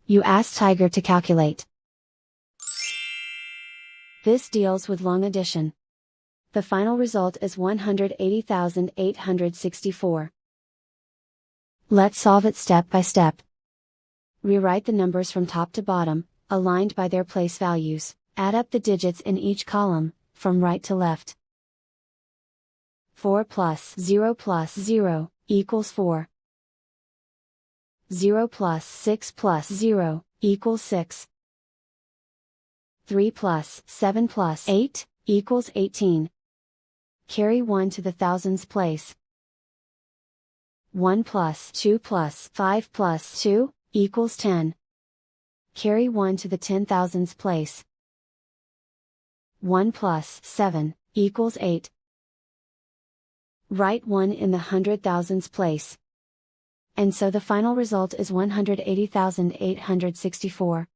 You ask Tiger to calculate. This deals with long addition. The final result is 180,864. Let's solve it step by step. Rewrite the numbers from top to bottom, aligned by their place values. Add up the digits in each column, from right to left. 4 plus 0 equals 4. 0 plus 6 equals 6. 3 plus 7 plus 8 equals 18. Carry 1 to the thousands place. 1 plus 2 plus 5 plus 2 equals 10. Carry 1 to the 10,000s place. 1 plus 7 equals 8. Write 1 in the 100,000s place. And so the final result is 180,864.